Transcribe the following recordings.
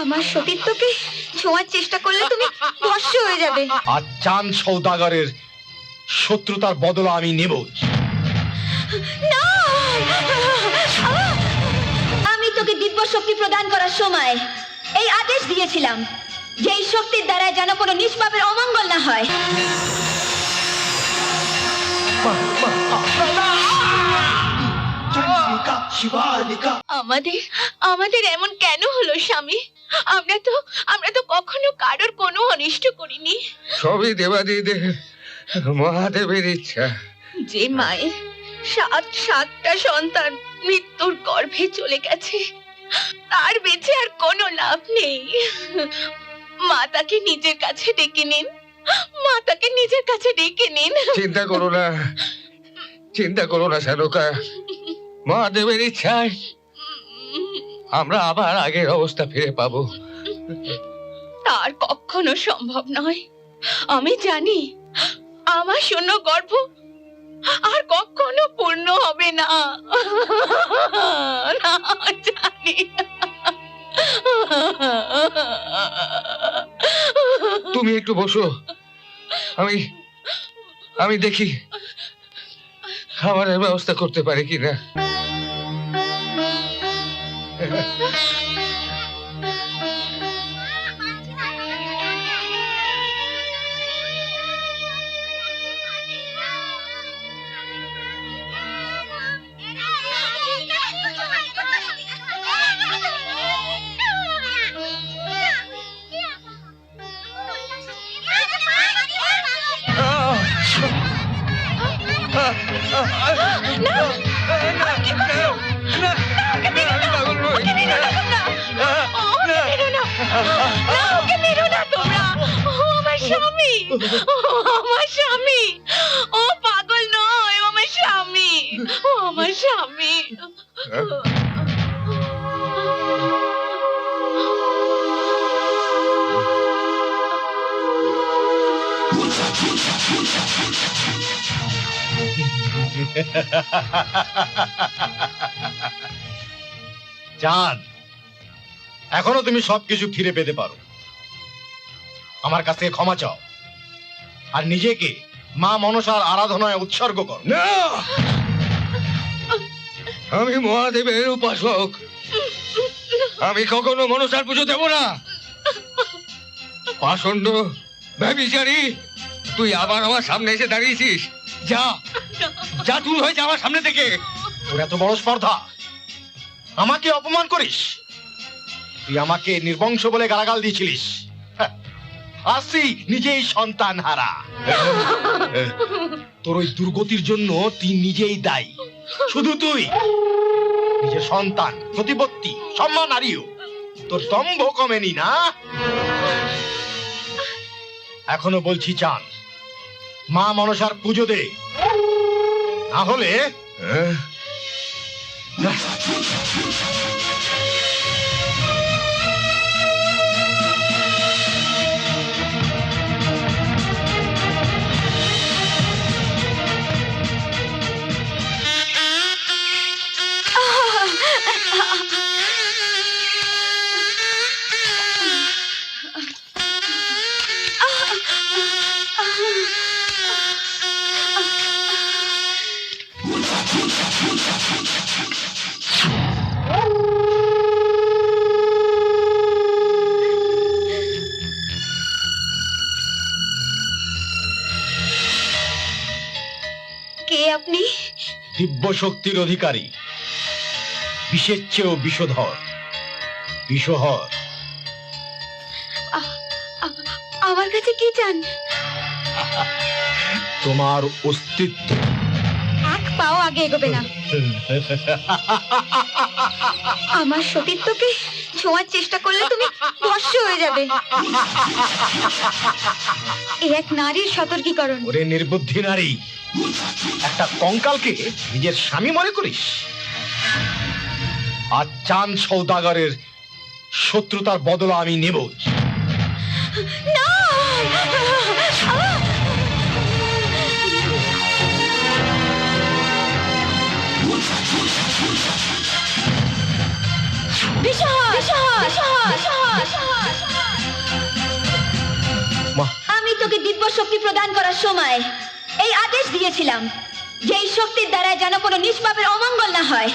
আমার সতীত্বকে ছোঁয়ার চেষ্টা করলে তুমি ভস্ম হয়ে যাবে। আর চাঁদ সৌদাগরের শত্রুতার বদলা আমি নেব। না! আমি তোকে দিব্য শক্তি প্রদান করার সময় এই আদেশ দিয়েছিলাম যে এই শক্তির দ্বারা যেন কোনো নিষ্পাপের অমঙ্গল না হয়। আমাদের আমাদের এমন কেন হলো স্বামী? আমরা তো কখনো কারোর কোনো অনিষ্ট করিনি। সবই দেবাদিদেব মহাদেবের ইচ্ছা। যে মায়ের সাতটা সন্তান মৃত্যুর গর্ভে চলে গেছে, তার বেঁচে আর কোনো লাভ নেই। মাতাকে নিজের কাছে ডেকে নিন, মাতাকে নিজের কাছে ডেকে নিন। চিন্তা করো না শানুকা, মহাদেবের ইচ্ছায় আমরা আবার আগের অবস্থা ফিরে পাবো। তার কখনো সম্ভব নয়। আমি জানি আমার শূন্য গর্ভ আর কখনো পূর্ণ হবে না। জানি। তুমি একটু বসো, আমি দেখি খাবারের ব্যবস্থা করতে পারি কিনা। আমার স্বামী, ও পাগল নয়, আমার স্বামী, ও আমার স্বামী। চাঁদ, এখনো তুমি সবকিছু ফিরে পেতে পারো। আমার কাছ থেকে ক্ষমা চাও আর নিজেকে মা মনসার আরাধনায় উৎসর্গ করো। না, আমি মহাদেবের উপাসক, আমি কখনো মনসার পুজো দেব না। পাষণ্ড ব্যভিচারী, তুই আবার আমার সামনে এসে দাঁড়িয়েছিস। যা দূর হয়ে যা আমার সামনে থেকে। তোর এত বড় স্পর্ধা, আমাকে অপমান করিস? তুই আমাকে নির্বংশ বলে গালাগাল দিয়েছিলিস। আসি নিজেই সন্তান হারা। তোর ওই দুর্গতির জন্য তুই নিজেই দায়ী। শুধু তুই, নিজের সন্তান, প্রতিপত্তি, সম্মান হারিও তোর দম্ভ কমেনি না? এখনো বলছি চাঁদ, মা মনসার পুজো দে, না হলে কে আপনি? দিব্য শক্তির অধিকারী, বিষের চেয়েও বিষধর, বিষহর। আমার কাছে কি চান? তোমার অস্তিত্ব। এক পাও আগে এগোবে না। আমার সতীত্বকে ছোঁয়ার চেষ্টা করলে তুমি ভস্ম হয়ে যাবে। এই এক নারীর সতর্কীকরণ। ওরে নির্বুদ্ধি নারী, একটা কঙ্কালকে নিজের স্বামী মনে করিস? আর চাঁদ সৌদাগরের শত্রুতার বদলা আমি নেব। না! দিব্য শক্তি প্রদান করার সময় এই আদেশ দিয়েছিলাম যে এই শক্তির দ্বারা যেন কোনো নিষ্পাপের অমঙ্গল না হয়।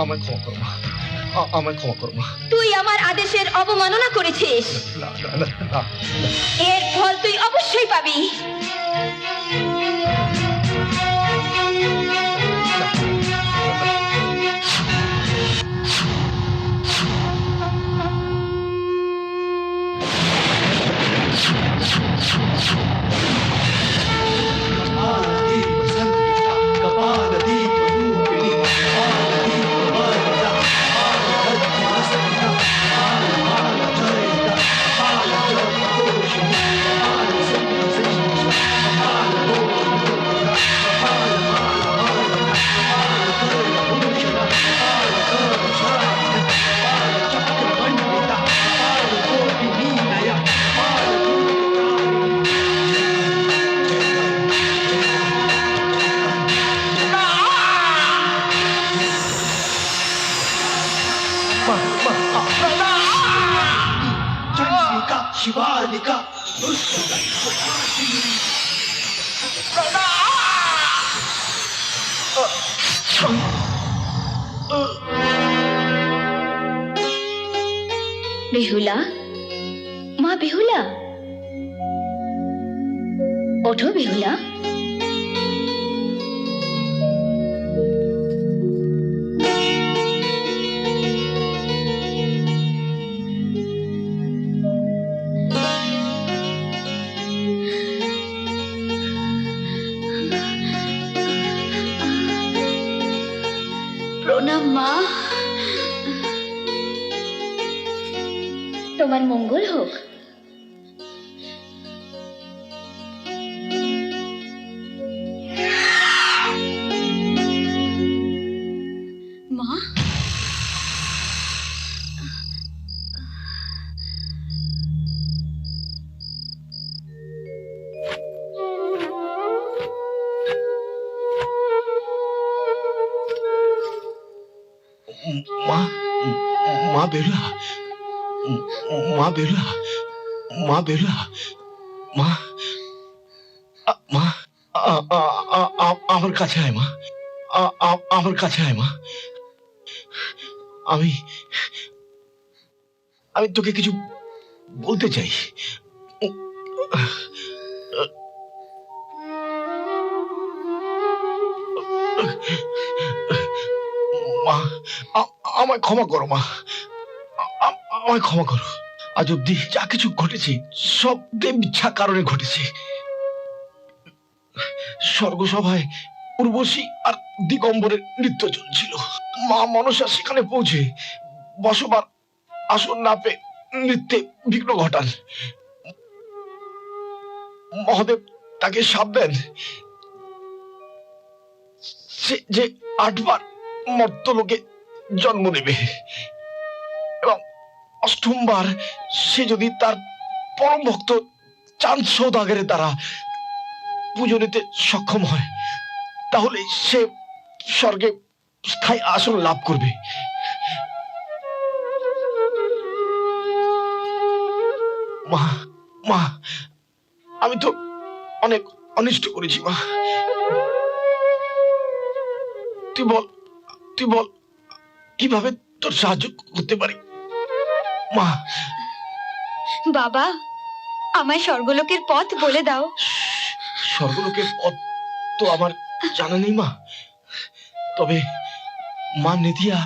আমায় ক্ষমা করো মা, আমায় ক্ষমা করো মা। তুই আমার আদেশের অবমাননা করেছিস, না, না, না, না। এর ফল তুই অবশ্যই পাবি। शिवालिका বেহুলা, মা বেহুলা, ওঠো বেহুলা। প্রণাম মা, তোমার মঙ্গল হোক। মা, মা মা বেলা মা বেলা মা বেলা মা মা আমার কাছে আয় মা, আমার কাছে আয় মা। আমি আমি তোকে কিছু বলতে চাই। মা আমায় ক্ষমা করো মা, আমায় ক্ষমা করো। আজ অব্দি যা কিছু ঘটেছে সব দেব ইচ্ছা কারণে ঘটেছে। স্বর্গসভায় উর্বশী আর দিগম্বরের নৃত্য চলছিল। মা মনসা সেখানে পৌঁছে বসবার আসন না পেয়ে নৃত্যে বিঘ্ন ঘটান। মহাদেব তাকে শাপ দেন সে যে 8 বার মর্তলোকে জন্ম নেবে এবং 8ম বার সে যদি তার পরম ভক্ত চাঁদ সৌদাগরের দ্বারা পুজো নিতে সক্ষম হয় তাহলে সে স্বর্গে স্থায়ী আসন লাভ করবে। মা মা আমি তো অনেক অনিষ্ট করেছি মা। তুই বল কিভাবে তোর সাহায্য করতে পারি মা। বাবা, আমায় স্বর্গলোকের পথ বলে দাও। স্বর্গলোকের পথ তো আমার জানা নেই মা, তবে মা নিধিয়া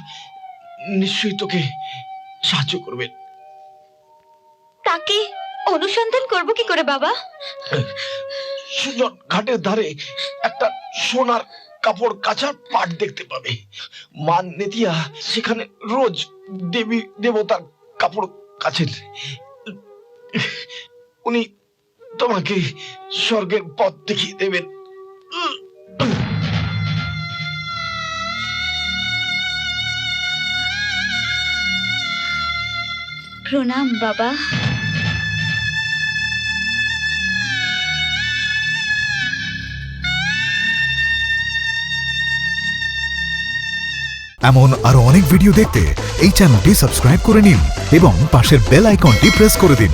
নিশ্চয়ই তোকে সাহায্য করবেন। তাকে অনুসন্ধান করব কি করে বাবা? সুজন ঘাটের ধারে একটা সোনার কাপড় কাচার পাট দেখতে পাবে। মা নিধিয়া সেখানে রোজ দেবী দেবতার কাপড় কাচেন। উনি তোমাকে স্বর্গের পথ দেখিয়ে দেবেন। প্রণাম বাবা। এমন আরো অনেক ভিডিও দেখতে এই চ্যানেলটি সাবস্ক্রাইব করে নিন এবং পাশের বেল আইকনটি প্রেস করে দিন।